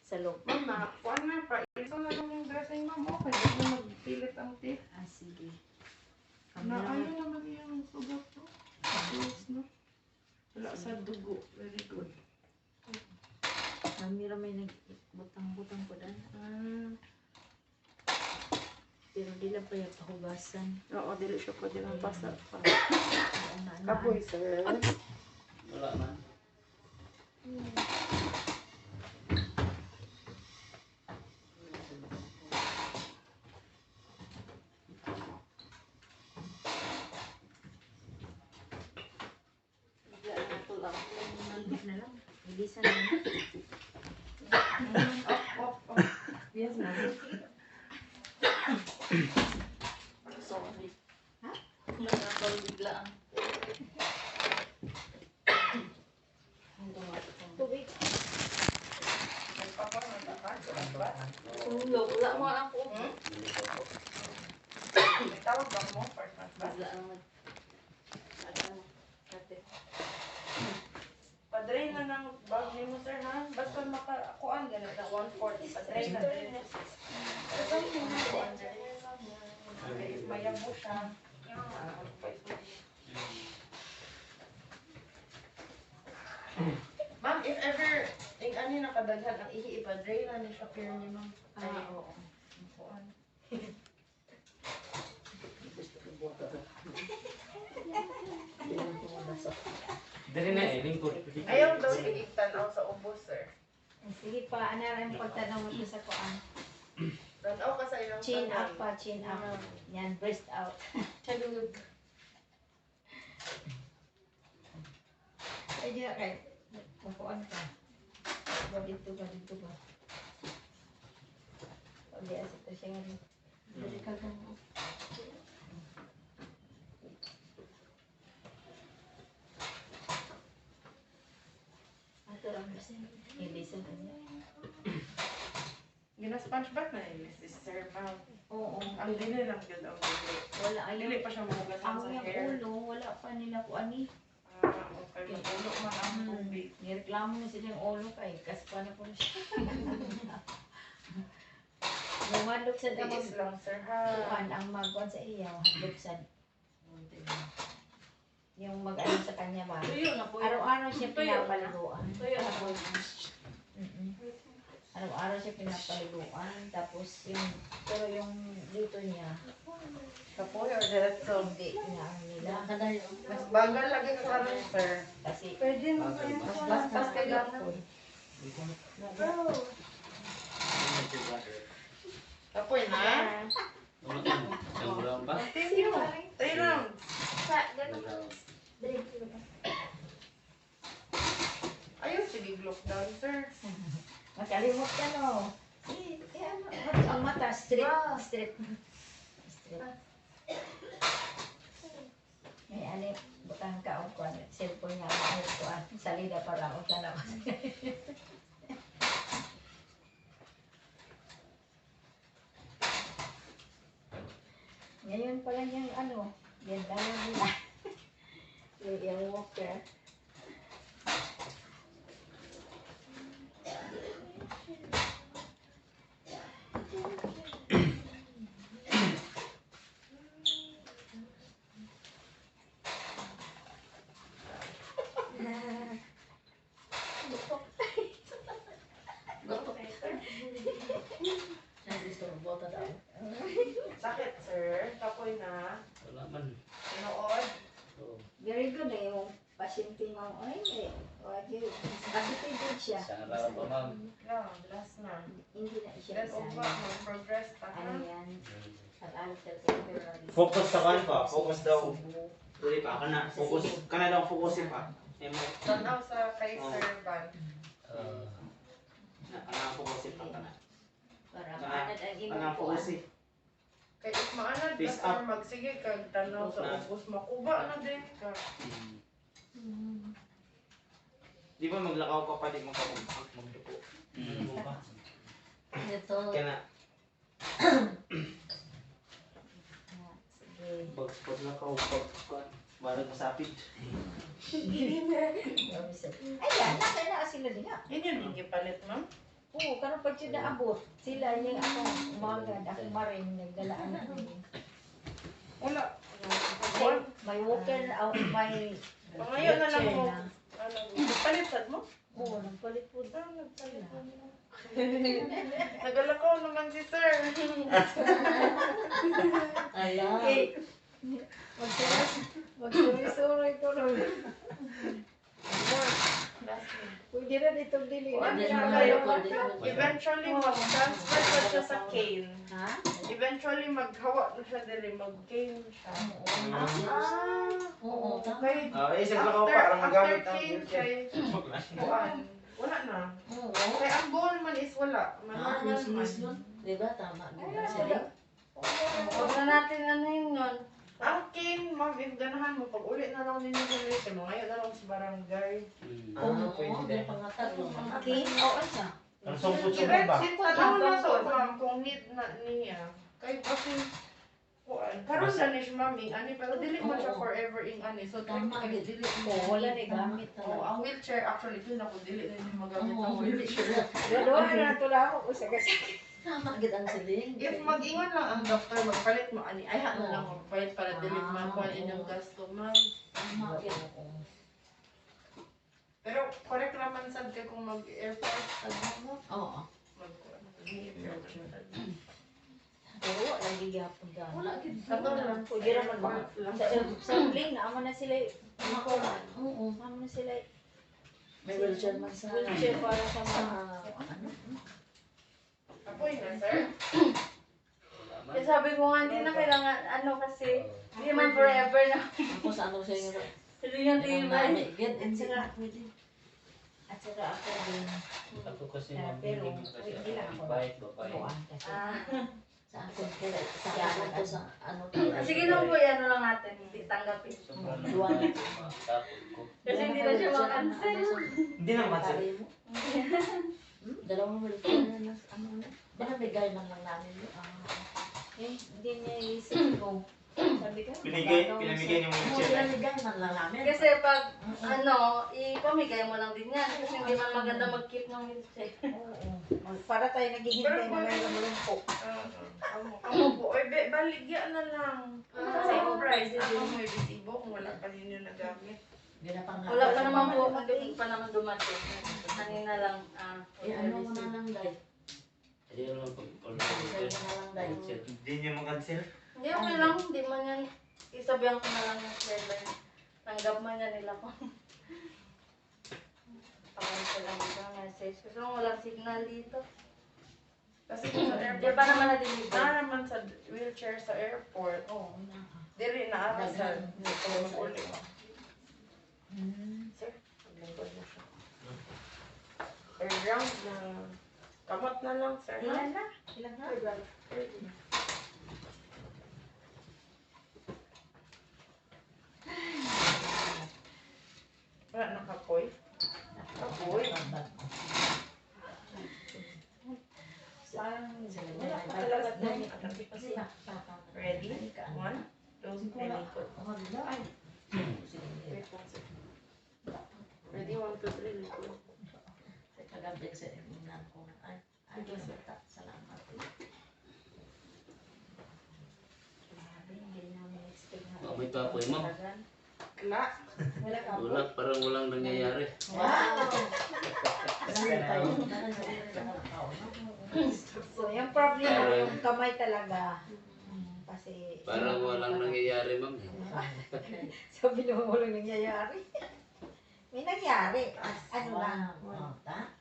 sa loob. Ma'am, nakakuan na. Ito na lang yung dressing, ma'am. Okay, hindi na magpilit ang tip. Ah, sige. Na ano naman yung sugat to? Close na. Wala sa dugo. Very good. Kami may nagbutang-butang po dan. Pero di lang pa yung pahugasan. Oo, dili siya pwede lang basa pa. Kapoy. Kapoy, sir. Wala man. Ibig na lang. Ibisan na lang. Off. Yes, ma'am. Sorry. Ha? Nagkakal biglaan. Tubig. Wala mo ako. May tawag ba mo? First month ba? Biglaan mo. Padrain na ng bag ni mo, sir, ha? Basta makakuan ganun na 140. Padrain na din. Mayabo siya. Ma'am, if ever yung ano yung nakadaghan ang ihi-ipadrain na ni Shakir ni ma'am. Oo. Kuan. Dali na eh, lingkod. Ayaw daw i-tanaw sa ubos, sir. Sige pa, anaran pagtanong mo sa kuan. Tanaw ka sa ilang Chin tanan. up pa, chin up. Yan, breast out. Chalug. Ay, di na kay. Kukuan ka. Ba dito ba. Pag asito siya nga rin. Dali ka gano'n. Ato lang kasi. Ibisan ka niya. Gina-sponge back na yun, sir, ma'am. Oo. Ang dili lang yun, ang dili. Wala Dili ayaw. pa siya mahugasan Ang sa yung hair. ulo, wala pa nila kuan ni. Okay, magulo man ang tubig. Nireklamo na sila yung ulo kay kaspa na po siya. Lumalok sa damag Tiis lang, sir, ha? kuan ang magkuan sa iya, handog sa yung mag-ano sa kanya ba. Tuyo na po. Araw-araw siya Tuyo na. pinapaliguan. Tuyo na po. Araw-araw siya pinapaliguan. Tapos yung, pero yung dito niya, Kapoy or diretso? hindi na ano nila. Mas bagal lagi ka karon, sir. Kasi, Pwede mo kayo. Mas bastas kailangan. Kapoy na? Wala man. Yung brown ba? Continue. 3 rounds. Ayaw, sige, look down, sir. makalimot ka no. Ang mata, straight. Straight. May ani, butang ka o kuan, cellphone niya, ay kuan, salida para o sana ko. Ngayon pa lang yung ano, yan lang nila. Yung walker. Sakit, sir. Kapoy na. Wala man. Tinood. Oo. Very good na yung pasyente mo. Ay, positive siya. Sa araw pa ma'am. Yeah, last na. Hindi na siya Then, isa. upa, mag-progress pa, Ano ha? yan? At-ano sa temporary. Focus sa kan pa, focus daw. Dili pa kana, focus kana daw focusin pa. Emo. Tanaw sa kay Sir Van. Kana focusin pa kana. Para Kana- maanad ang Kana imong kuan. focusin. Kay if maanad ka, Face sir, up. magsige kag tanaw sa Na. ubos, makuba na din ka. Di ba maglakaw ka pa di mo ka magduko. Ano ba? Ito. Kana Sige. bagspot na ka upag barang masapit. Ay, yan. Nasa na sila din nga. Yun yun, yung gipalit, ma'am. Oo, karon pag siya naabot, sila yung ako, umaga, ako marin, nagdalaan na kami. Wala. Kasi may walker, may Ngayon na lang wheelchair mo. na. Palitad mo? Oo, nagpalit po. Nagpalit mo. Nagalakaw naman si sir. Ala. Magsuroy-suroy ko rin. Pwede na ditong dili. Eventually, mag-transfer pa siya sa cane. Ha? Eventually, maghawa na siya dili. Mag-cane siya. Oo, Okay. Isip lang ako para magamit ang cane wheelchair. kay wala na. Oo. Kaya ang goal man is wala. Manormal man. Diba? Tama. Wala, wala. Huwag na natin ano yun yun. Ang cane, ma'am, if ganahan mo, pag uli na lang ninyo sa list, mo ngayon na lang sa barangay. Oo, pwede pangatag mo. Okay, oo siya. Ang sumpot-sumpot ba? Tanong na to, ma'am, kung need na niya. Kaya kasi, karon na ni siya, mami, ani, pero dili mo siya forever ing ani. So, Tama, technically, dili mo. Oo, wala na gamit Oh, talaga. ang wheelchair, actually, feel na ko, dili na niya magamit ang Oo, wheelchair. Doon na tula ako sa kasi. Tama, gid ang siling. If mag-ingon lang ang doctor, magpalit mo, ani, ay na lang magpalit para dili makuha inyong gasto, ma'am. Tama, gid. Pero, correct naman sad ka kung mag-airport. Oo. Pero wala gigapon daan. Wala gid. Kato lang. Pwede naman ba? Sa plane, naamo na sila. Oo. Naamo na sila. May wheelchair man sa Wheelchair para sa sa mga. ano? Apoy na, sir. Kaya sabi ko nga, hindi na kailangan, ano kasi, hindi man forever na. Ako sa ano sa inyo. Hindi yung tibay. Gid, hindi na pwede. At saka ako din. Ako kasi Pero, mabiling kasi hindi lang ako ako. bait babae. Buwan kasi. Sa akin kaya sa ano to sa ano Sige na po, ano lang natin, hindi tanggapin. Sobrang Duwan. tapos ko. Kasi hindi na siya makancel. Hindi na masin. Dalawang wheelchair na ano na. Binabigay man lang namin yun. Eh, hindi niya isip ko. Sabi ko, Pinamigay niyo yung Oo, wheelchair. binabigay man lang namin. Kasi pag, ano, ipamigay mo lang din yan. Kasi hindi man maganda mag-keep ng wheelchair. oo. Para tayo naghihintay na may lumulumpo. Amo po, oy, baligya na lang. Same price. Ako may resibo kung wala pa ninyo nagamit. Ginapang Wala pa naman po, hindi pa naman dumating. Kanina lang, Eh ano mo na lang dahil. Hindi naman pag Sa'yo na lang dahil. Hindi niyo mag-cancel? Hindi, okay lang. Hindi man yan, isabihan ko na lang yung seller. Tanggap man yan nila ko. Pakay ko lang ito message. Kasi walang signal dito. Kasi kung sa Hindi airport, pa naman na-deliver. naman sa wheelchair sa airport. Oo, na. Dili na ako sa Daghan. mag-uli. Sir, paglingkod na siya. Per round na. Kamot na lang, sir. Ilan na? Ilan na? Wala nakapoy. Kapoy. Saan? Wala pa talaga tayo. Ready? One, two, three, likod. Ay. Wait one second. Ready? One, two, three, likod. Kagabi sa imunan ko. Ay, salamat. Hindi namin expect na. Oh, may papoy, ma'am. Kla. Wala ka. Wala, parang walang nangyayari. Wow! So, yung problema, yung kamay talaga. Kasi, Parang walang nangyayari, ma'am. sabi naman walang nangyayari. May nangyari. Ano lang. Wow. Ta?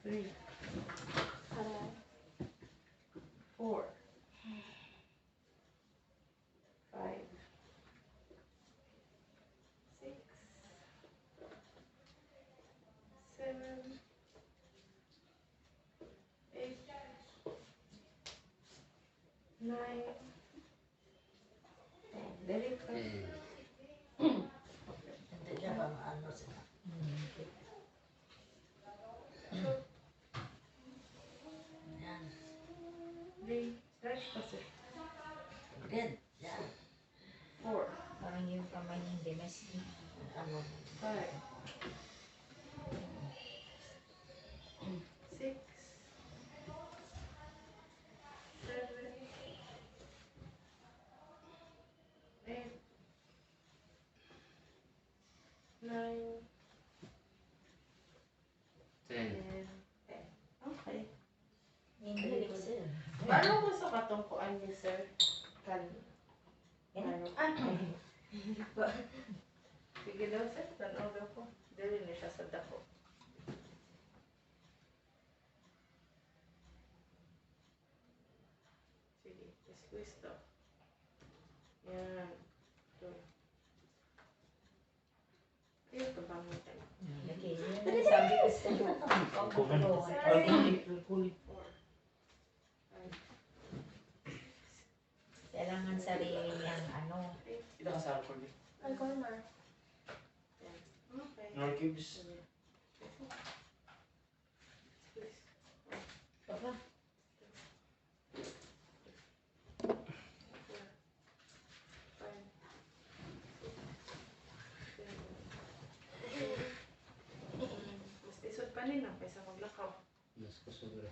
Three. Four. Five. Six. Seven. Eight. Nine. Very good. Hindi niya ba ano sila? Yan. Three. Stretch. That's it. Good. Yan. Four. parang yung kamay niya hindi mas ano. 5, 6, 7, 8, 9, 10. 10. Okay. Hindi ko sir. Paano gusto ka tong kuan ni sir? Kan. Ano? Sige daw sir, tanaw daw ko. Dili na siya sa dako. Sige, squeeze daw. Yan. Ito. Kaya ito ba mo tayo? Okay, yun ang sabi ko sa iyo. Kulit. 4, 5, Kailangan sarili niyang ano. Kita ka sa record. Ay, corner. Okay. Nor cubes. Squeeze. Baba. 5, 6, 7, 8. Mas isod pa nila kaysa maglakaw. Mas kusobra.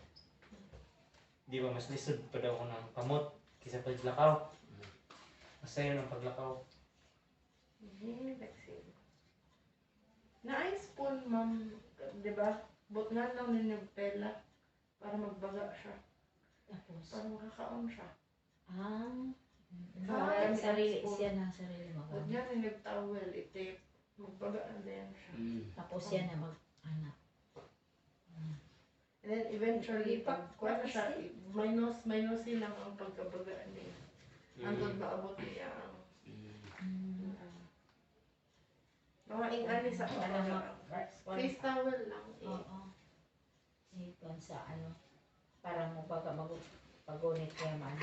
Di ba mas lisod pa daw ko ng kamot kaysa paglakaw. Masaya ng paglakaw. Vaccine. Na-spoon, ma'am, di ba? But nga lang ninagpela para magbaga siya. Tapos. Para makakaon siya. Sarili siya na sarili mo. But nga ninagtowel, itape. Magbaga na din siya. Tapos yan na mag-anak. And then eventually, pag kuha na siya, minus lang ang pagkabaga niya. Hanggang maabot niya ang mga ingani sa face towel lang. Oo. Ipon sa ano. Para mo baga pag-unit kaya man.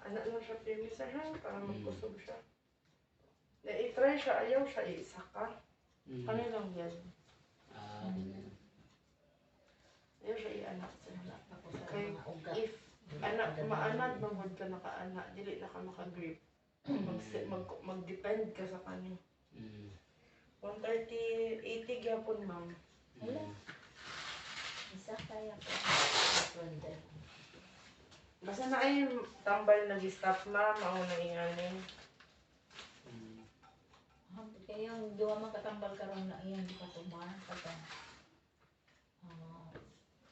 Anak lang siya pimisahan para magkusog siya. Na i-try siya, ayaw siya isaka. Ano lang yan? Ganyan. Ayaw siya i-anak siya. Tapos sa Okay. mga ugat. If anak, maanad, mangod ka naka-anak, dili na ka makagrip. Mag-depend ka sa kanya. 130, 80 gyapon, ma'am. Wala. Isa kaya ko. Basta na ay tambal nag-stop, ma'am, mauna inganin. Kaya yung duwa makatambal karon na iyan di pa tumar. Pagka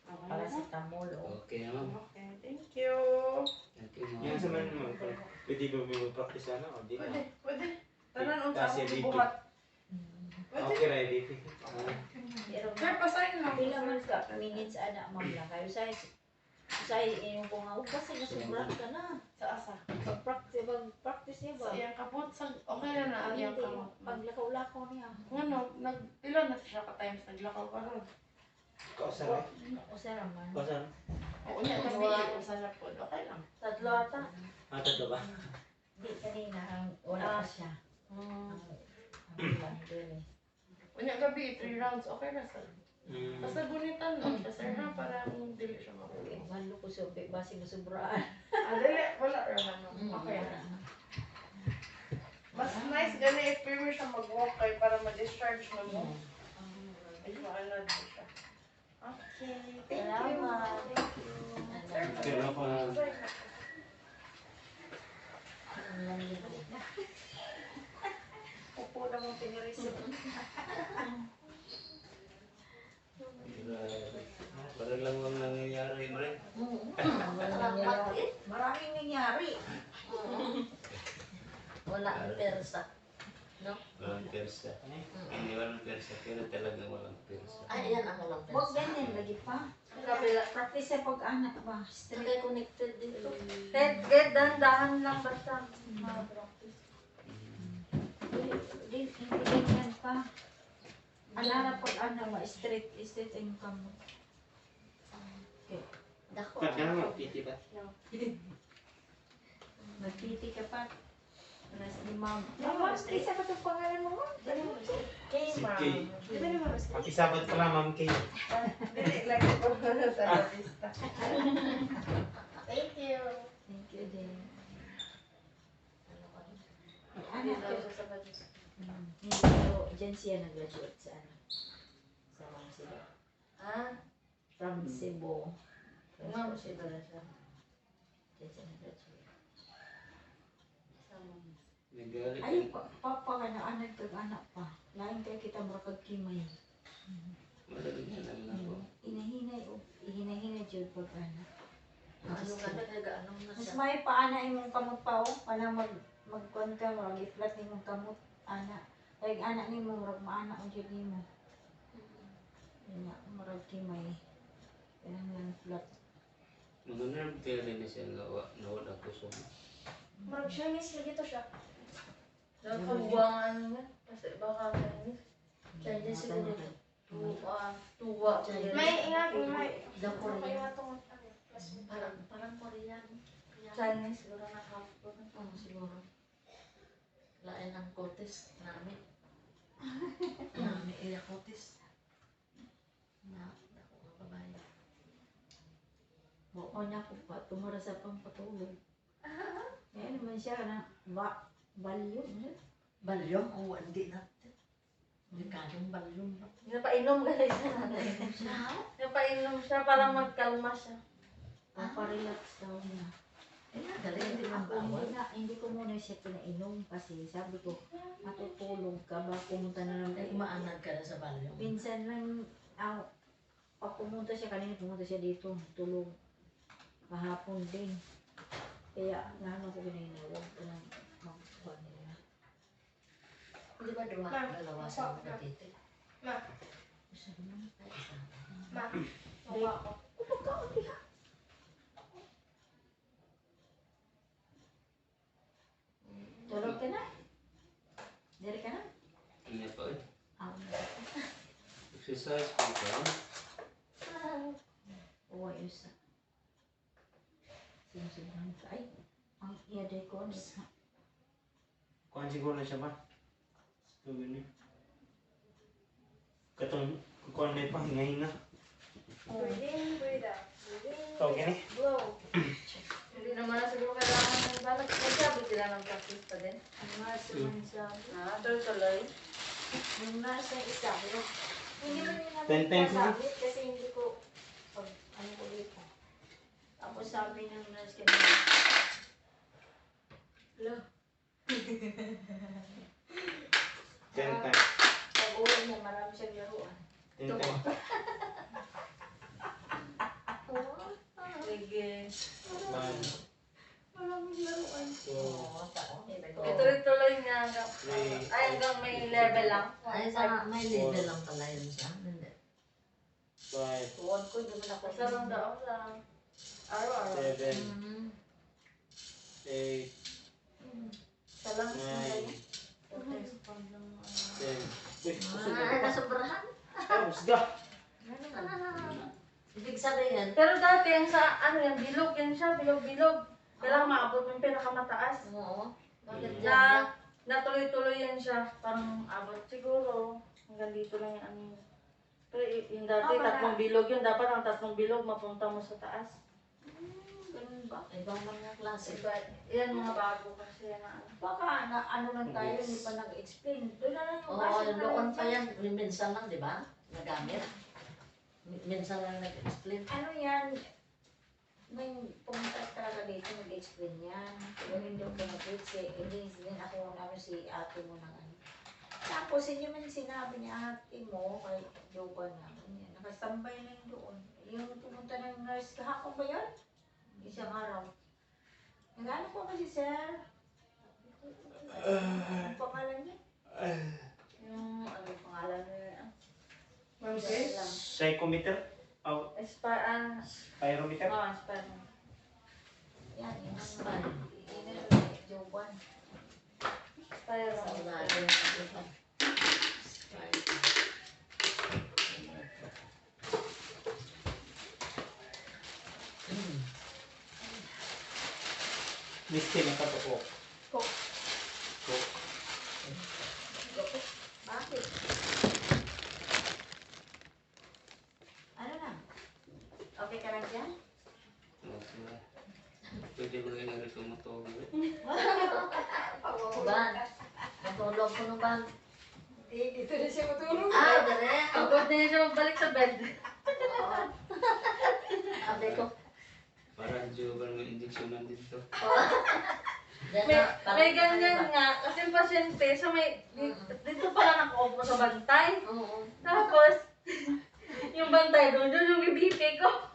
para sa tamol o. Okay na ma'am. Okay, thank you. Thank you ma'am. Yan sa man naman. Pwede ba may mag-practice na o di na? Pwede. Tanan unsa Kasi akong BP. buhat. Pwede. Okay ra BP. Pero Sir, pasahin lang. pila man ka minutes ana ma'am lang kayo sa yung kung ako kasi nasubra ka na. Sa asa. Pag-practice niya ba? Sa iyang kapot, okay na na ang iyang kamot. Paglakaw-lakaw niya. Ano, ilan na siya ka-times naglakaw ka ron? Kausan ra. O sa raman. Kausan. Oo niya, gabi kung sa Japon, okay lang. Tatlo ata. Tatlo ba? Di kanina wala pa siya. Ang dili. Unya gabi, 3 rounds, okay na sa. Basta gunitan lang siya, sir, na para dili siya makulit. Malo ko sa basi masubraan. Dili, wala rin naman. Okay na. Mas nice gani if pwede siya mag-walk kay para ma-discharge mo mo. Ay, maanad mo siya. Okay, thank you. Salamat. Sir, Pero pa upo na mong pinirisip. Parang lang ang nangyayari mo rin. Maraming nangyari. Wala ang persa. No? Walang persa. Hindi walang persa, pero talaga walang persa. Ay, yan ang walang Huwag pensa. ganyan lagi pa. Sa kabila. Practice sa pag-anak ba? Saka Straight. connected dito. Kahit dahan-dahan lang basta. Ma-practice. Hindi ganyan pa. Alala pag-anak ba? Straight ang kamot. Dako. Kat ka na magpiti ba? Magpiti ka pa. Alas ni ma'am. Mama, isa pa itong pangalan mo? Kay Si ma'am. Kay. Diba naman? Pakisabot pala, Ma'am Kay. Dili lang ko sa lista. Thank you. Thank you din. Hindi Anak daw ko. siya sa badis. Hindi ko, dyan siya nag-graduate sa ano. Sa Cebu. Ah, From Cebu. ma'am, siya ba na siya? Dyan siya nag-graduate. Nagalit. Ay, papa ka na anak kag-anak pa. Lain kayo kita marakag kimay. Madaling lang ako. Inahinay o ihinahinay jud pag-anak. Ano ka na, nag-anong na Mas siya. may paana imong kamot pa o. Para magkuhan ka, mag-iflat nimong kamot. Ana. Kaya anak nimo, marag maana o jud nimo. Yan nga, marag kimay. Kaya lang flat. Mga nerve care na siya nawala ko so. Marag Chinese lagi to siya. Dapat kabuangan niya. Kasi baka Chinese. Chinese siguro. Tuwa. May ingat, may. The Korean. Parang Parang Korean. Chinese siguro na half ko. Oo, siguro. Lain ang kotes. Nami. Nami iya kotes. Na, ako ang babae. Mukha niya ko pa, tumara sa pampatulog. Ngayon naman siya na, balyo. Balyong? Oo, hindi natin. Hindi kanyang balyong. Napainom ka rin siya. Napainom siya, parang magkalma siya. Paparelax daw niya. Eh, galing, hindi man Ako, bawal. hindi ko muna siya pinainom kasi sabi ko, matutulog ka ba, pumunta na lang. Ay, umaanad ka na sa balyong. Minsan lang, pag pumunta siya, kanina pumunta siya dito, tulog. Kahapon din. Kaya, naano ko pinainom, huwag ka lang magkuhan nila. Di ba dalawa sa mga titik? Ma. Isa naman, ay isa. Ma. Mawa ko. Pagkaon niya. Tulog ka na? Dari ka na? Hindi pa eh. Exercise. Exercise po ka. Oo, isa. Sinusunod ka. Ay, ang iyaday ko. Kuhan siguro na siya ba? So, ganun. Katong, kukuhan na pa, hinga-hinga. Breathe in, breathe out. Breathe in, Okay na. blow. Hindi naman na siguro kailangan ng balak. Magsabi sila ng practice pa din. Ang nurse naman sabi. Tuloy-tuloy. Yung nurse na isa. Pero, hindi man nila 10 times na. nasabit kasi hindi ko, ano ko dito. Tapos sabi ng nurse kanina, Lo, 10 times. pag uwi niya, marami siyang laruan. 10 times. Sige. 1, Maraming laruan. 2, Ituloy-tuloy nga. 3, Ay, hanggang may level lang. Ay, sa may level lang pala yun siya. Hindi. 5, Tuwan ko, di man ako. Basta lang daw lang. Araw-araw. 7, Mm. 8, Sa lang. 9, 10. Uy, kusog Ah, na pa. nasobrahan. Ay, musga. Ibig sabihin, Pero dati yung sa, ano yan, bilog yan siya, bilog-bilog. Kailangan maabot yung pinakamataas. oo. Bakit Na, yan? natuloy-tuloy yan siya. Parang abot siguro. Hanggang dito lang yung ano yun. Pero yung dati, tatlong bilog yun. Dapat ang tatlong bilog mapunta mo sa taas. Ganun ba? Ibang mga klase. Diba? Yan mga bago kasi yan na ano. Baka na, ano lang tayo, hindi pa nag-explain. Doon na lang yung Oo, base na doon lang pa dyan. yan. Minsan lang, di ba? Nagamit. Minsan lang nag-explain. Ano yan? May pumunta talaga dito, nag-explain yan. Pero hindi ako nag-explain. Hindi din ako namin si ate mo ng ano. Tapos hindi man sinabi ni ate mo, kay Joba namin yan. Nakastambay lang doon. Yung pumunta ng nurse, kahapon ba yun? Isang araw. Nag-ano po kasi sir? Ang pangalan niya? Yung, ano yung pangalan nila? Ma'am Grace? Psychometer? Oh, pyrometer? Spider. Yan, yung Spy. Joban. Spider. Sa unahin ng kapitan. Misty ng kabuo. Coke. Coke. Bakit? Ano na? Okay ka lang dyan? Pwede mo rin narito matulog. Ban. Natulog ko no ban. Dito na siya matulog. Ay, dere. Pagod na yun siya magbalik sa bed. Sabi ko. Parang Joban may injeksyonan dito. May ganyan nga, kasi yung pasyente, so dito pala nakaupo sa bantay. Oo. Tapos, yung bantay doon, yun yung BP ko.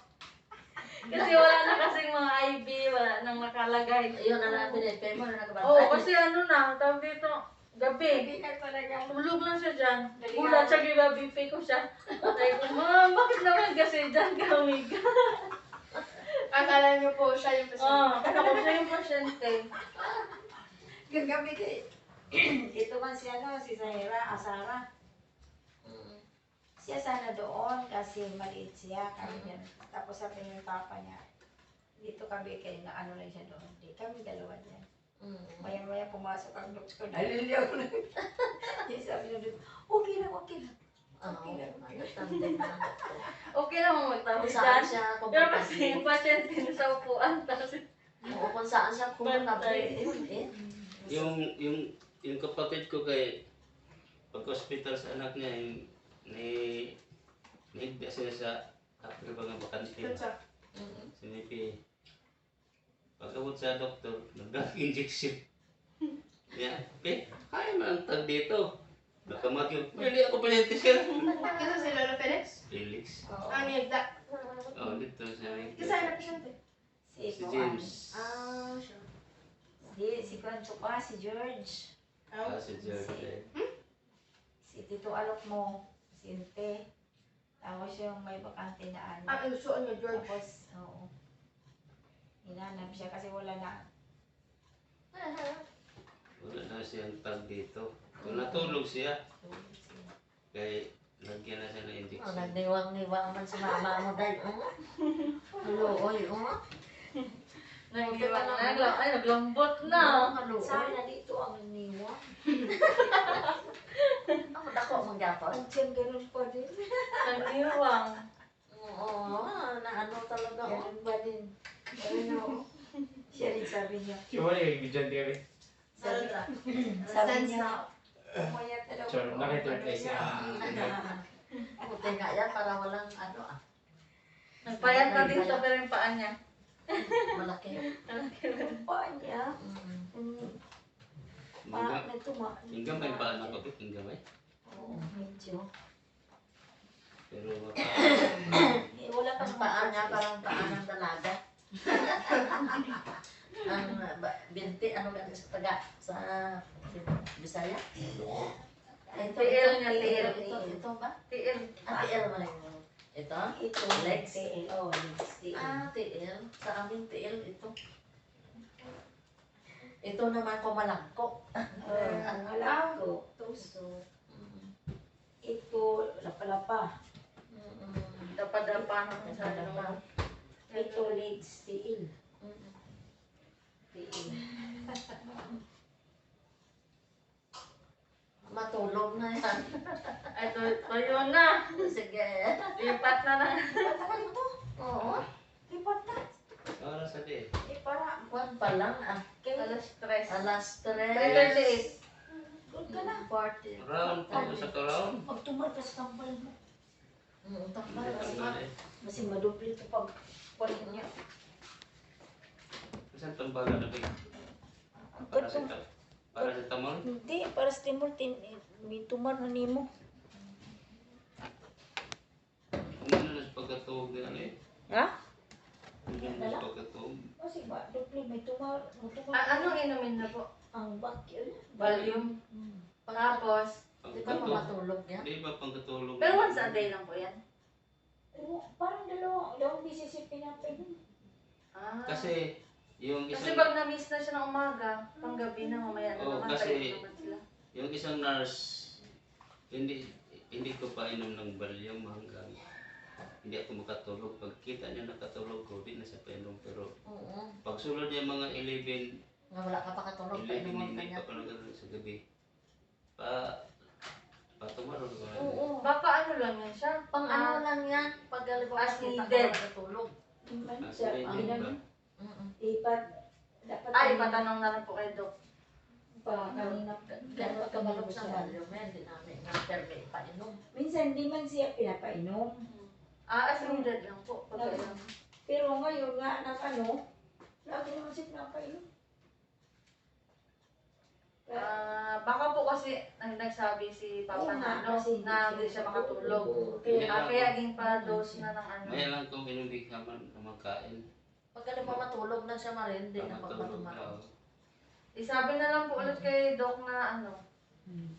Kasi wala na kasing mga IV, wala nang nakalagay. Ayun na lang pinipay mo na nagbantay. Oo, kasi ano na, tawag dito, gabi. Hindi ka talaga. Tulog lang siya dyan. Gulat siya, giba BP ko siya. Sabi ko, ma'am, bakit naman kasi dyan ka umiga? Akala niyo po siya yung Oo, pasyente. ako siya yung pasyente. Gagabi kay... Ito man si ano, si Sarah. Siya sana doon kasi maliit siya. Kami yan. Tapos sabi ng papa niya, dito kami kayo na ano lang siya doon. Di kami dalawa dyan. Maya-maya pumasok ang doktor. Naliliw na. Yung sabi niya doon, okay lang. Oo. Understanding na. Okay lang mo magtawag Kung saan dyan. siya Pero kasi komportable. yung pasyente na sa upuan, tapos Oo, kung saan siya komportable. Yun eh. Yung kapatid ko kay pag-hospital sa anak niya, nahigda sila sa April mga bakante. Tutsa. Sinipi. Pag-abot sa doktor, nag-injection. Yeah, kaya mo ang tag dito. Nakamagyo. Hindi ako pasyente sir. Kasi si Lolo Felix? Felix. Ang niyagda. Oh, dito siya. Kasi na pasyente. Si James. Ah, siya. Si Kwancho pa, si George. Ah, si George. Si Tito Alok mo. Si Inte. Tapos yung may bakante na ano. Ang usuan niya, George. Tapos, oo. Hinanap siya kasi wala na. Wala na siyang tag dito. Kung natulog siya, kay lagyan na siya ng Oh, injection. nagniwang-niwang man si mama mo dahil. Hello, oy, naglambot na. Hello, oy. Sana dito ang niwa. Ako dako manggapon. Ang tiyan ganun pa din. Nagniwang. Oo, na ano talaga. Oh. Ganun pa din. Ano? Siya rin sabi niya. Siya wala yung bidyan kami. Sabi niya. Umayat na daw. Sure, nakita-replace niya. Buti nga yan para walang ano ah. Nagpayat na dito pero yung paa niya. Malaki. Ang paa niya. Paa na tuma. Yung gamay pa anak ko, yung gamay. Oo, medyo. Pero Wala pa Ang paa niya parang paa ng dalaga. Ang binti, ano ka sa taga, sa Bisaya? TL niya, TL. Ito ba? TL. Ah, TL man yung ito? Ito. Legs? Oo, legs. Ah, TL. Sa amin TL ito. Ito naman kumalangko. Ang alam ko. Ito, lapa-lapa. Dapat-dapat naman sa ano. Ito, legs. Tiil. Tiil. Matulog na yan. Ay, tuyo na. Sige. Lipat na na. Oo. Lipat na. para sa di. Para. Buwan pa lang ah. Alas 3. Alas 3:38. Doon ka na. 40. Round pa sa round. Magtumar ka sa tambal mo. Takbo Hindi na. pa Kasi madubli ito pag palit niya. Saan tambalan na ba? Para sa tamang. Hindi, para sa timur, may tumar na nimo. Ano na sa pagkatuog na ano eh? Ha? Ano na sa pagkatuog? Kasi ba, dubli, may tumar. Anong inumin na po? Ang bakyo. Valium. Tapos, Di ba mamatulog yan? Di ba pangkatulog? pero once a day lang po yan. Parang dalawang beses yung pinapainom. Ah. Kasi yung Kasi isang pag na-miss na siya ng umaga, panggabi na mamaya na Oo, naman, kasi- painom naman sila. yung isang nurse hindi ko pa inom ng Valium hanggang hindi ako makatulog. Pag kita niya nakatulog ko, di na siya painom. Pero Oo. pag sulod niya mga 11, Nga wala ka pa katulog, 11 painuman ka hindi niya. pa ako nakatulog sa gabi. Patumaro ko. Oo. Baka ano lang yan siya. Pang ano lang yan, pag halimbawa As kita ka needed. matutulog. Siya, Diba? ipat, dapat Ay, patanong na lang po kay Doc. pa kanina. Dapat kabalog sa value, men, di namin nga permit painom. Minsan di man siya pinapainom. As needed lang po. Pagkailan. Pero ngayon nga, lagi naman siya pinapainom. Baka po kasi nagsabi si Papa Oo nga, na, kasi na hindi siya makatulog. Kaya- Kaya ging pa dose na ng ano. Maya lang kung inubig naman na magkain. Pag halimbawa matulog na siya marin, di na Matulog pagmatumaron. na. Isabi na lang po ulit kay Doc na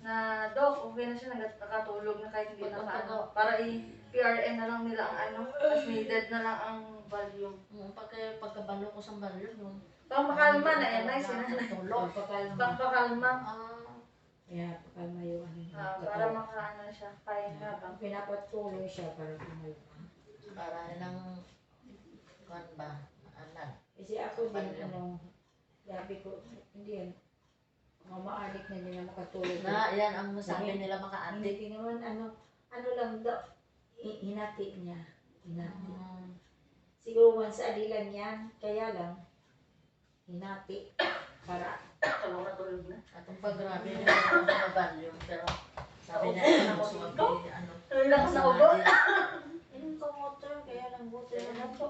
na Doc, okay na siya, nakatulog na kahit hindi na kaano. Para i-PRN na lang nila ang ano, as needed na lang ang volume. Pagkabalo ko sa value, no? Pangpakalma na yan, nice yun. Tulog. Pangpakalma. Kaya pakalma yung Para makaano siya, pahinga ba. pinapatuloy siya para kumalma. Para ilang, kuwan ba, anak. Kasi ako din, sabi ko, hindi yan. Mga maanik na nila makatulog. Na, yan ang masabi nila maka-addict. Hindi naman, ano lang daw, hinati niya. Hinati. Siguro once a day lang yan, kaya lang, hinati. Para, Tulog na tulog na. At ang paggrabe nila ang mga value, pero sabi niya, ano, gusto ko, ano, Relax na ubo. inom ka water, kaya lang water na lang po.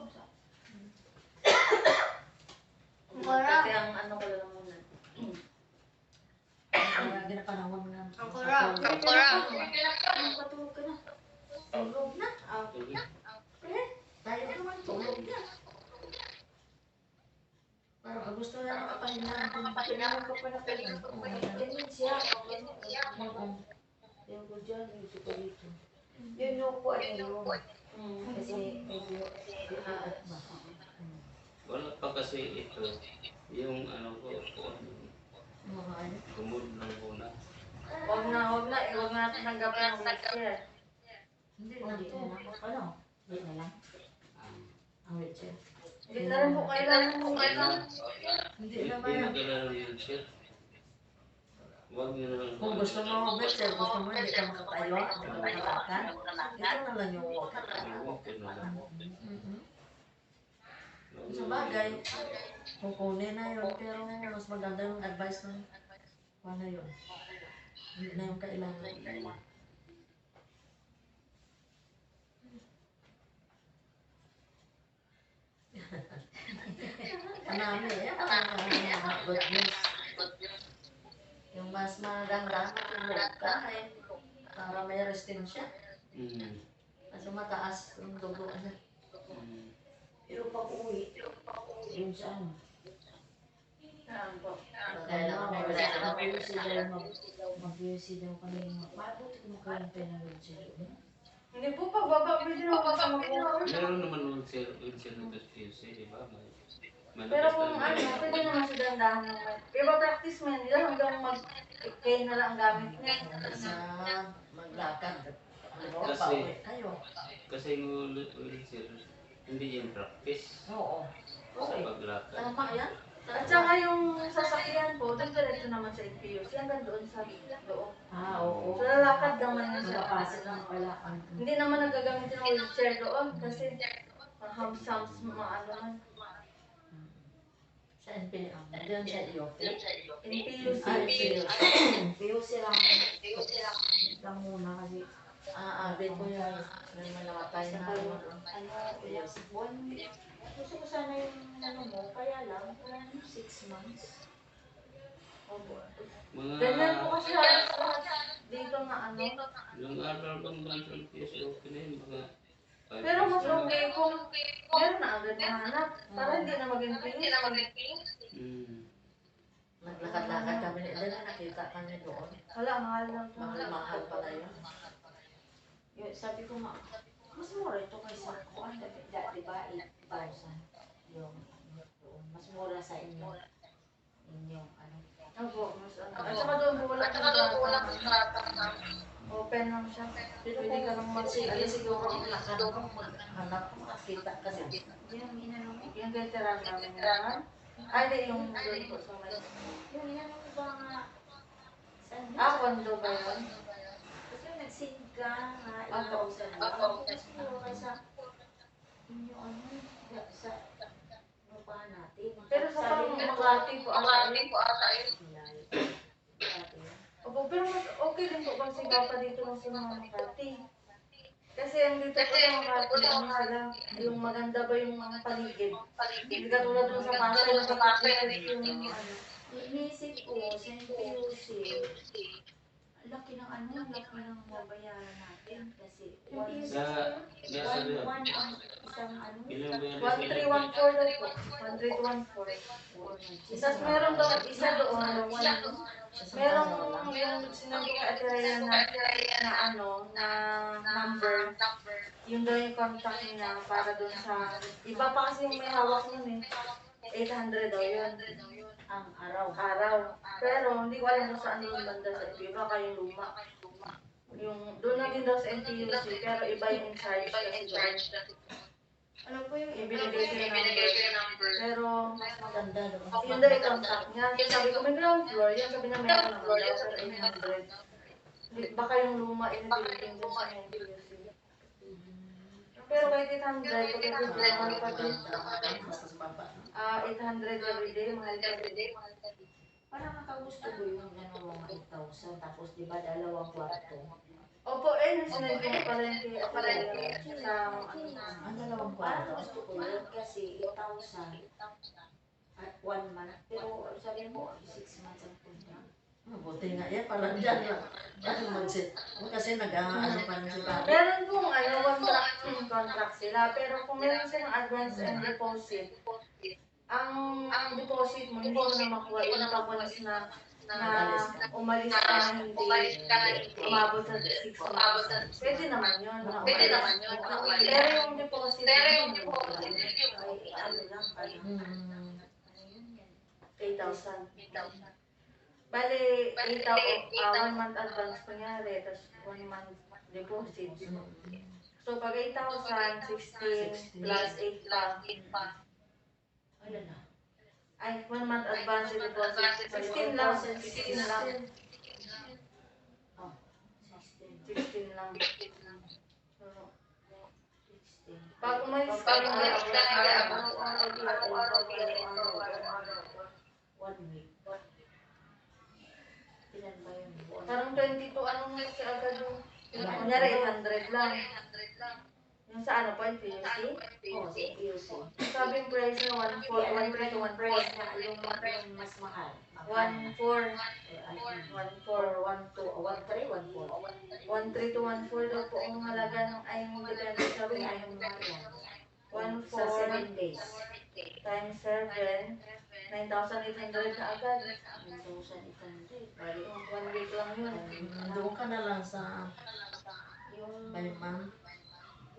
Kasi ang ano ko lang muna. ang ginapanahon nga. Ang kurang. Patulog ka na. Tulog na. Tayo naman, tulog na. Parang gusto na nakapahinga. Pinamang ka pa na kayo. Ganyan siya. Yung ko dyan, yung ko dito. Yun yung po, Kasi medyo, at ba? Wala pa kasi ito. Yung ano ko, Mga ano. kumod ng una. Huwag na tanggapin ang wheelchair. Hindi Oh, na di to. na lang. Ano? Di na lang. Ang wheelchair. Hindi na rin po kailangan mo Hindi Hindi naman. na kailangan ng wheelchair. Huwag niyo na lang. Kung gusto mo wheelchair, gusto mo hindi ka makatayo, hindi ka makalakad, ito na lang yung walker. Okay na lang. Sa bagay, kukunin na yun, pero mas maganda yung advice ng ano yun. Hindi na yung kailangan. Marami eh, good news. Yung mas maganda, matulog ka eh, para may resistensya. Kasi mataas yung dugo niya. Pero pag uwi, yun sa ano. Kailangan may resistensya. Mag-UC daw kami. Mabuti mo kayong pinag-wheelchair. Hindi po, pagbaba, pwede na ako sa mag-walker. Meron naman wheelchair na PUC, di ba? Pero kung ano, pwede naman siya dandahan naman. Iba practice mo yan, nila hanggang mag-kay na lang ang gamit niya. Sa maglakad. Halimbawa, Kasi- pauwi kayo. Kasi yung wheelchair, hindi yan practice Oo. sa Okay. paglakad. Tama yan. At saka yung sasakyan po, diretso naman sa NPUC, hanggang doon sa loob. Oo. So lalakad naman yun siya. Nakapasok lang pala. Hindi naman nagagamit yung wheelchair doon kasi hams-hams, mga ano man. Sa NPM. Diyan sa iyo. NPUC. PUC lang muna kasi Abit ko yung malamatay na ano. gusto ko sana yung ano mo, kaya lang, 6 months. Ganyan po Mga kasi halos lahat dito na ano. yung araw lang ba sa PUC, okay na yun. Mga 5 Pero mas years na. okay kung meron na agad mahanap para hindi na mag-NPUC. Mm. Naglakad-lakad kami. Then nakita kami doon. Wala, mahal lang to. Mahal pala yun. Yun, sabi ko, mas mura ito kaysa kuan, di ba, 8,000 yung mas mura sa inyo. Inyong ano. Opo, mas ano. At saka doon po wala kang open lang siya. Pwede ka lang Sige, siguro ang hanap ko makakita kasi. Yung inano mo, Yung veteran namin naman. Ay, di, yung doon po sa may... yung inano mo ba nga, saan Condo ba yun? Kasi nag-sing ka nga, 8,000 lang. Mas mura kaysa inyo ano, sa lupa natin. Pero sa pang Makati po ata yun. Opo, pero mas okay din po kasi pa dito lang sa mga Makati. Kasi ang dito po sa Makati, ano sila, yung maganda ba yung mga paligid. Hindi katulad dun sa Pasay, nakikita yung ano. Iniisip ko, sa NPUC, laki ng ano, laki ng mabayaran natin kasi Sa, nasa doon. one ang isang ano, Ilan ba yan? 1314 daw po. 1314. Tapos meron daw isa doon, merong yung sinabi ka Atirayan na ano, na number. Yun daw yung contact niya para doon sa, iba pa kasi yung may hawak nun eh. 800 daw yun. ang araw. Pero hindi ko alam kung saan yung banda sa NTUC. Baka yung luma. Yung, doon na din daw sa NTUC, pero iba yung in charge kasi doon. Ano po yung ibinigay ko yung number? Pero, Mas maganda doon. yun daw yung contact niya. Kasi sabi ko, may ground floor. Yan sabi na meron naman daw, pero 800. Baka yung luma, inibigay din sa NTUC. Pero kahit 800, pagkakit mahal pa din. Mas baba. 800 everyday, mahal pa din. Parang nakagusto ko yung ganun 8,000 tapos di ba dalawang kwarto. Opo, nasinay ko pa rin sa Ang dalawang Parang kwarto. gusto ko yun kasi 8,000 at 1 month. Pero sabi mo, 6 months ang punta. Buti nga yan, parang dyan lang. Dyan mag-sit. Kasi nag-ano pa rin sila. meron pong contract sila, pero kung meron silang advance and deposit, ang deposit mo, hindi mo na makuha yung tapos na umalis ka na hindi umabot sa 6 months. Pwede naman yun. Pero yung deposit, Ay, ano lang kayo. Ano yun yan? 8,000. Bale, 1 month advance kunyari, tapos 1 month deposit. So, pag 8,000, 16 plus 8 pa. Wala na. Ay, 1 month advance deposit. 16 lang. 16 lang. Oh, 16 lang. So, 16. pag umalis ka ng One week. Ilan ba yun? parang 22, ano mo kasi agad yung, kunyari 800 lang. Yung sa ano po, NTUC? Oh, sa PUC. Sabi yung price na 1.4, 1.3 to 1.4. Yung mas mahal. 1.4. 1.4. Or 1.3, 1.4. 1.3 to 1.4 daw po ang halaga ng ay depende sa room. Ay, ano nga yan? 1.4 Sa 7 days. times 7, 9,800 na agad. 1,800. Bali, 1 week lang yun. Doon ka na lang sa Yung Bayman.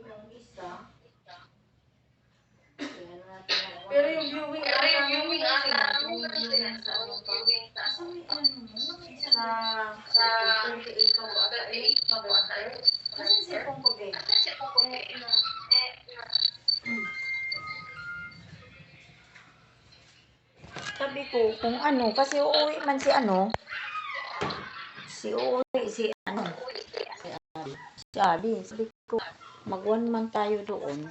yung isa, kaya natin ang- Pero yung viewing ata yung viewing sa ano pa. Sa may ano mo? Sa 28 pa po ata eh. November. Kasi sipong ko din. Sabi ko, kung ano, kasi uuwi man si ano, si Abi. Sabi ko, mag 1 month tayo doon.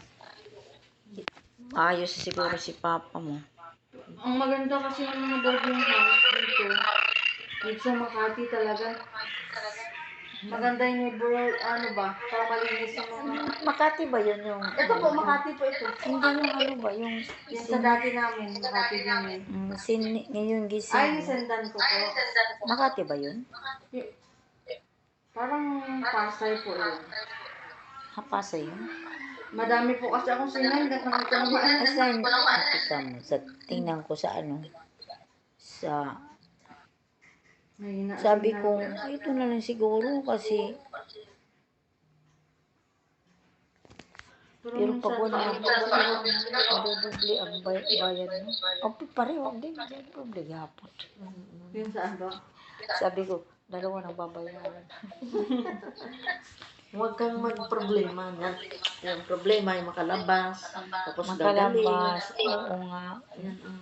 Ayos siguro si Papa mo. Ang maganda kasi ng mga boarding house dito. Dito sa Makati talaga. Maganda yung neighbor, ano ba, para malinis yung mga... Makati ba yun yung... Ito po, Makati po ito. Hindi yung ano ba, yung... Yung sa dati namin, Makati din eh. ngayon gising. Ay, yung sendan ko po. Makati ba yun? Parang Pasay po yun. Hapasa yun? Madami po kasi akong sinay, nagkamit ko naman. Asan? Kita mo, tingnan ko sa ano. Sa... Sabi ko, "Ay, ito na lang siguro kasi pero pag wala ako, madudubli ang bayad mo. O, pareho din. Dudubli gapon. Yun saan ba? Sabi ko, dalawa nang babayaran. Huwag kang magproblema niyan. Yung problema ay makalabas, tapos gagaling. Makalabas. Oo nga. Yan ang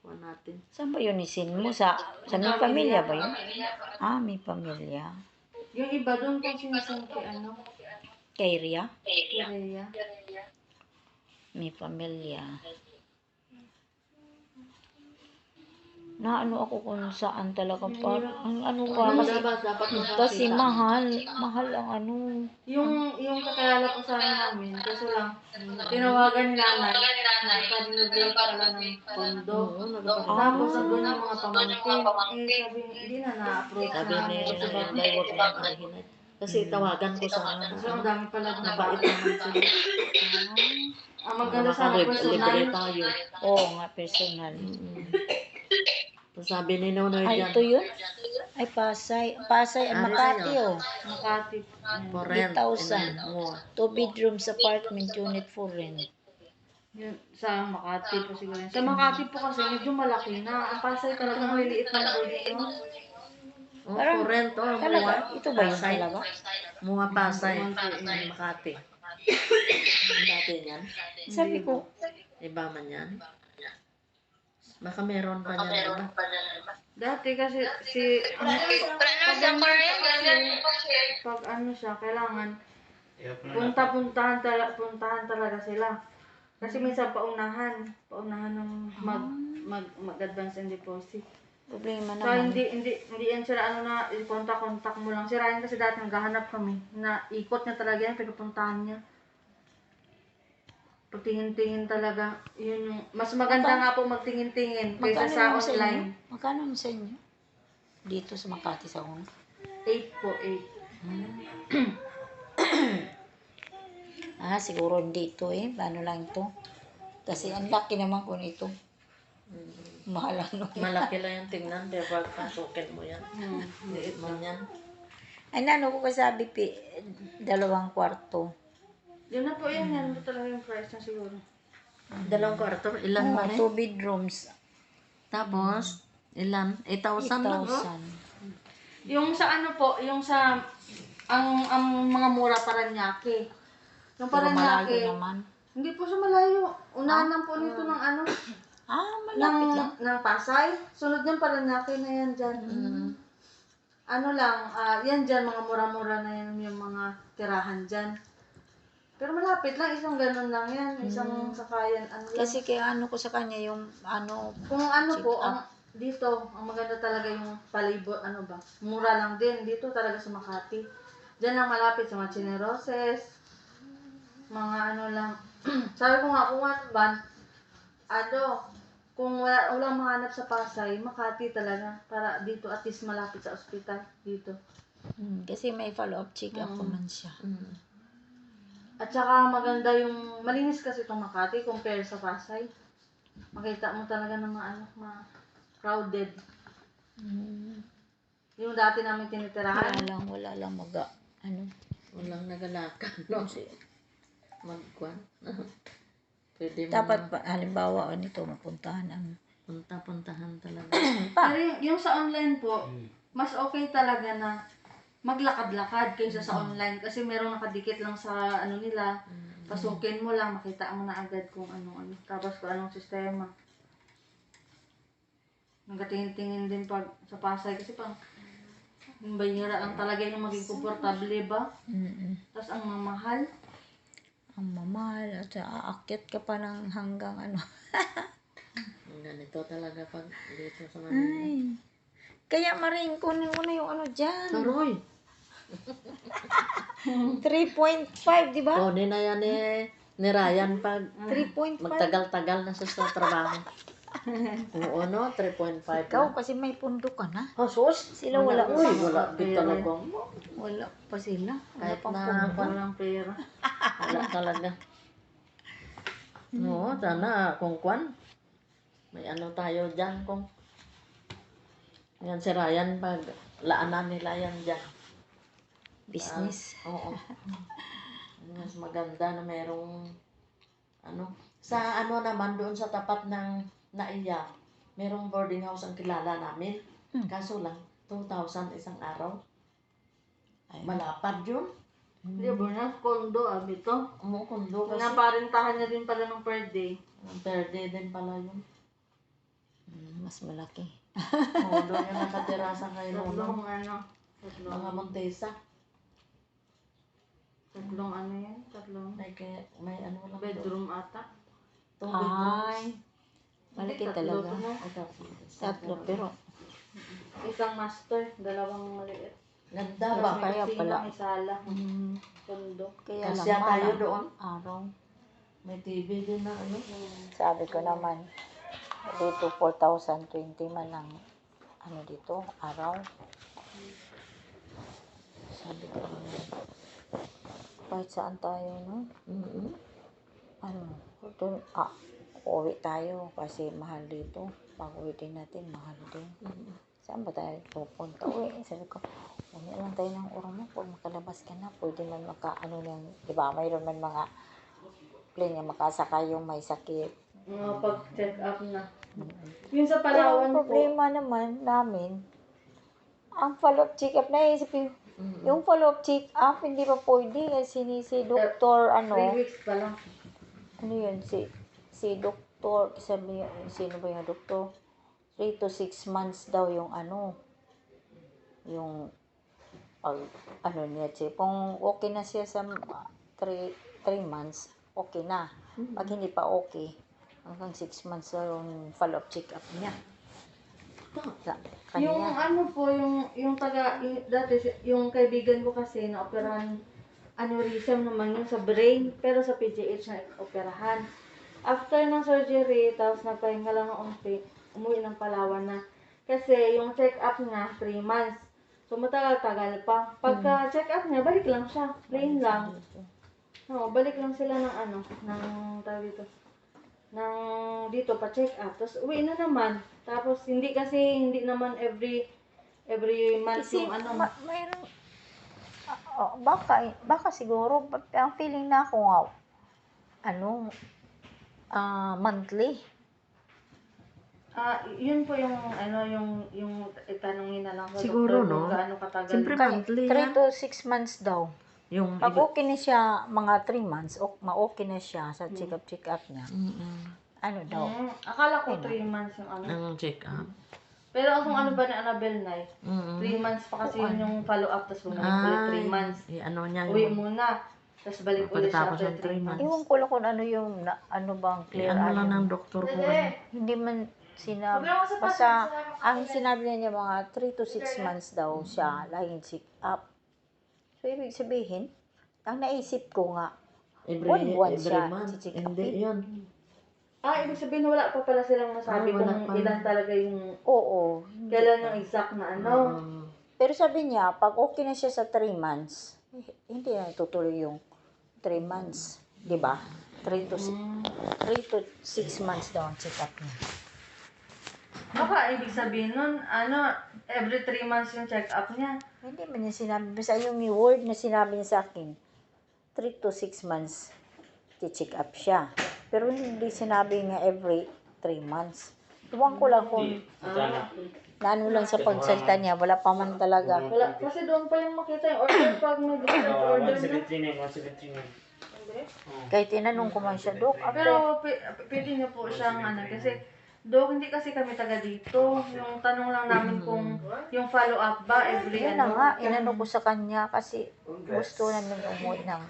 kuha natin. Saan ba yun isin mo? Sa may pamilya ba yun? Ah, may pamilya. Yung iba doon kung sinasin kay ano, Kay Ria? kay Rhea. May pamilya. Na ano ako kung saan talaga pa. Ang ano ba? Dapat Kasi mahal. Mahal ang ano. Yung kakayala po sana namin, kaso lang, tinawagan ni nanay, nagpa-deliver pala ng kondo. Tapos nandun yung mga pamangkin. Sabi, hindi na na-approach Sabi na ni namin kasi bakit. Inday, huwag na alihin. Kasi tawagan ko sana. Kasi ang dami pala na Mabait naman sila. Ang maganda sana Libre personal. tayo. Oo nga, personal. Tapos sabi ni Nonoy Ay, dyan, ito yun? Ay, Pasay. Pasay, Ari Makati, sa'yo. oh. Makati. for rent. 8,000. Oo. 2 bedrooms apartment unit for rent. Yun, sa Makati po siguro. Sa Makati po kasi medyo malaki na. Ang Pasay talaga maliliit ng boarding house. Oh, Parang- for rent. Oh, Talaga? Mua. Ito ba yun Pasay. talaga? Mua Pasay. Makati. Dati yan. Sabi ko, Iba man yan. Baka meron pa niyan iba. Dati kasi pag ano siya, kailangan puntahan talaga sila. Kasi minsan paunahan ng mag-advance and deposit. problema So naman. hindi yan sila ano na i-contact mo lang. Si Ryan kasi dati naghahanap kami na ikot niya talaga yan, pinupuntahan niya. Pagtingin-tingin talaga, yun yung, mas maganda nga po magtingin-tingin kaysa sa naman sa online. inyo? Magkano naman sa inyo? Dito sa Makati sa una. 8 po, 8. Ah, siguro dito eh. Paano lang ito? Kasi ang laki naman ko nito. Mahal ano. Malaki lang yung tingnan. Pero pag pasukin mo yan. Liit man yan. Ay, nano ko kasabi, 2 kwarto. Yun na po yan talaga yung price na siguro. 2 kwarto. Ilan ba 2 rin? bedrooms. Tapos, ilan? 8,000 lang. Oh. 8,000. Yung sa ano po, yung sa, ang mga mura Paranaque. Yung Pero malayo Paranaque, naman. hindi po siya malayo. Unahan lang po nito ng ano, Ah, malapit lang. ng Pasay. Sunod ng Paranaque na yan dyan. Ano lang, yan dyan, mga mura-mura na yan yung mga tirahan dyan. Pero malapit lang, isang ganun lang yan. Isang sakayan, ano lang. Kasi kaya ano ko sa kanya yung ano, Kung ano check po, up. dito, ang maganda talaga yung palibot, ano ba, mura lang din. Dito talaga sa Makati. Diyan lang malapit sa mga Chineroses, mga ano lang. Sabi ko nga, kung walang mahanap sa Pasay, Makati talaga. Para dito at least malapit sa ospital. Dito. Kasi may follow-up check up ko man siya. At saka maganda yung, malinis kasi itong Makati compare sa Pasay. Makita mo talaga ng mga crowded. Yung dati namin tinitirahan. Wala lang Walang nagalakad. No? Magkwan. Pwede mo dapat pa, halimbawa, nito, mapuntahan ang punta-puntahan talaga. Pero yung sa online po, mas okay talaga na maglakad-lakad kaysa sa online. Kasi merong nakadikit lang sa ano nila. Pasukin mo lang, makita mo na agad kung ano-ano. Tapos kung anong sistema. Nagatingin-tingin din pag sa Pasay. Kasi pang yung bayira lang talaga yung maging komportable ba? Tapos ang mamahal. ang mamahal at aakyat ka pa ng hanggang ano. Ganito talaga pag dito sa Manila. Ay. Kaya maring kunin mo na yung ano dyan. Taroy! 3.5, di ba? Kunin na yan ni Ryan pag 3.5. magtagal-tagal na siya sa trabaho. Oo, no? 3.5 Ikaw lang. kasi may pundo ka na. Oh, sus! Sila wala Uy, pa. wala din talaga. Wala pa sila. Wala Kahit pang na pundo. Walang pera. wala talaga. Oo, sana kung kwan. May ano tayo dyan kung Yan si Ryan, pag laanan nila yan dyan. Business. Oo. Mas maganda na merong ano. Sa ano naman doon sa tapat ng Naiya, merong boarding house ang kilala namin. Kaso lang, 2,000 isang araw. Malapad yun. Hindi ba na? Kondo, abi to. Umukundo kasi. Naparintahan niya din pala ng per day. Per day din pala yun. Mas malaki. Oo, doon yung nakatira sa kay Lolo. Tatlong ano. Mga Montesa. Tatlong ano yan? Tatlong May ano lang. bedroom ata. 2 bedrooms. Ay, malaki Tatlo talaga. to, no? Tatlo, pero Isang master, dalawang maliit. Ganda Ba, ba? kaya May pala. kusina, may sala, Mm. kondo. kaya Kasya lang tayo mahal doon. ang araw. May TV din na ano. Sabi ko naman, dito 4,020 man ang ano dito, araw. Sabi ko naman, kahit saan tayo, no? Ano, doon, uwi tayo kasi mahal dito. Pag uwi din natin, mahal din. Saan ba tayo pupunta? Uwi, sabi ko, uwi lang tayo ng Ormoc. Pag makalabas ka na, pwede man ano ng, di ba, mayroon man mga plane na makasakay yung may sakit. Mga pag-check up na. Yung sa Pero Palawan ang po, problema naman namin, ang follow-up check-up, naisip yung follow-up check-up, hindi pa pwede kasi si doktor, 3 weeks pa lang. ano yun, si doktor, sabi yun, sino ba yung doktor? 3 to 6 months daw yung yung ano niya, kung okay na siya sa 3 months, okay na. Pag hindi pa okay, hanggang 6 months daw yung follow-up check-up niya. Sa Yung kanya. ano po, yung dati, yung kaibigan ko kasi na operahan aneurysm naman yung sa brain, pero sa PGH na operahan. After ng surgery, tapos nagpahinga lang ng unti, umuwi ng Palawan na. Kasi yung check-up niya, 3 months. So matagal-tagal pa. Pagka check-up niya, balik lang siya. Plain lang. No, balik lang sila ng ano, ng tawag dito. Ng dito pa check up. Tapos uwi na naman. Tapos hindi naman every month Kasi yung ano. mayroon, baka siguro, ang feeling na ako nga, monthly. Yun po yung ano yung itanungin na lang sa Siguro, doktor no? kung gaano katagal. Siyempre, monthly 3 yan. to 6 months daw. Yung Pag okay na siya, mga 3 months, ma-okay na siya sa Hmm. check-up niya. Ano daw? Akala ko 3 months yung ano. ang check-up. Pero kung ano ba ni Annabelle na 3 months pa kasi yun yung follow-up. Tapos bumalik ulit 3 months. Ano niya Uwi yung muna. Tapos balik ulit siya pagkatapos after ng 3 3 months. Iwan ko lang kung ano yung, ano bang clear, ano lang ng doktor ko. hindi man sinabi, basta ang sinabi niya mga 3 to 6 months daw siya laging check up. So, ibig sabihin, ang naisip ko nga, buwan siya check up. Hindi yun. Ibig sabihin wala pa pala silang nasabi Wala kung pa. ilan talaga yung, Oo. kailan yung exact na ano. Pero sabi niya, pag okay na siya sa 3 months, hindi na tutuloy yung 3 months. Di ba? 3 to 6 months daw ang check up niya. Baka ibig sabihin nun, every 3 months yung check-up niya. Hindi man niya sinabi. Basta yung word na sinabi niya sa akin, 3 to 6 months, check up siya. Pero hindi sinabi nga every 3 months. Iwan ko lang kung naano lang sa pagsalta niya, wala pa man talaga. Wala, kasi doon pa yung makita yung order pag may different order na. 179. Kahit tinanong ko man siya, Dok, Pero pwede niyo po siyang kasi Dok, hindi kasi kami taga dito. Yung tanong lang namin kung yung follow-up ba every yun na nga, inano ko sa kanya kasi gusto namin umuwi ng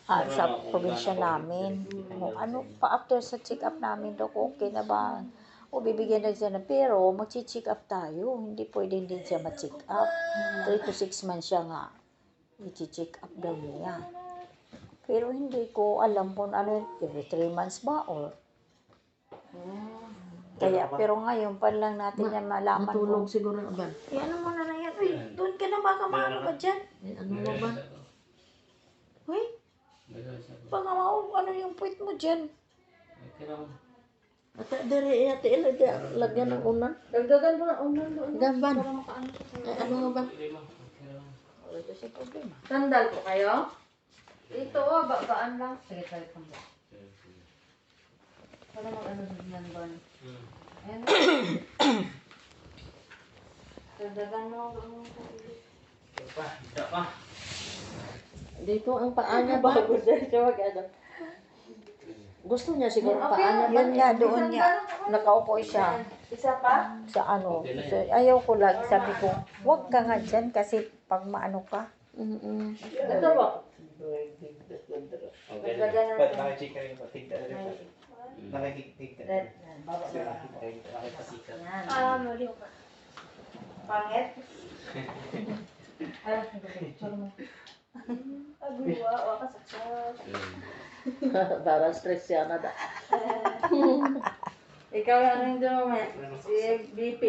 sa probinsya namin. O, ano pa after sa check-up namin, Dok, okay na ba? O bibigyan na siya ng pero mag-check up tayo. Hindi pwede din siya ma-check up. 3 to 6 months siya nga. I-check up daw niya. Pero hindi ko alam kung ano, every 3 months ba or kaya, pero ngayon pa lang natin yan malaman Matulog kung siguro ba? ano mo na yan. Uy, doon ka na baka maano ka dyan. Ano mo ba? Uy, baka ano yung puwit mo dyan. At diri iya ti ila lagyan ng unan. Dagdagan mo na unan doon. Gamban. Para makaano siya. Ay, ano nga ba? Wala ito siya problema. Sandal po kayo? Ito, bagaan lang. Sige, try ko ba? Para mag-ano sa ganban. Ayan. Dagdagan mo. Hindi pa. Dito ang paa niya bago siya mag-ano. Gusto niya siguro paa niya. Yun nga, doon niya. Nakaupo siya Isa pa? sa ano. So, ayaw ko lang. Sabi ko, huwag ka nga dyan kasi pag maano ka. Mm-mm. Ito ba? Okay. Dagdagan Ba't natin. nakikita rin pa? Tigda rin pa. Nakikita. Nakikita. Ah, mali ka. Pangit? Ay, picture mo. Agulwa, waka saksas. Para stress siya na da. Ikaw lang rin doon, si BP.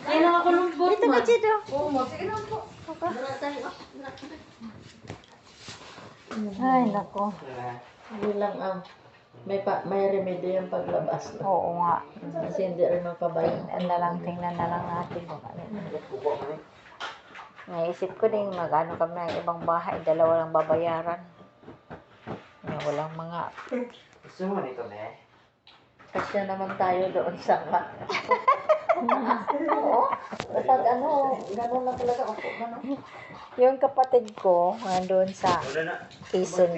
Ay, nakakulungkot Ito na, Chido. Oo mo, sige lang po. Wala tayo. Ay, nako. Hindi lang ang may remedyo yung paglabas. Oo nga. Kasi hindi rin magpabayan. Tingnan na lang natin kung ano. Naisip ko din mag-ano kami ng ibang bahay, dalawa lang babayaran. Walang mga... Gusto mo nito, ne? Kasi naman tayo doon sa Oo. Kapag ano, gano'n lang talaga ako. Gano'n. Yung kapatid ko, nandun sa Wala na. Quezon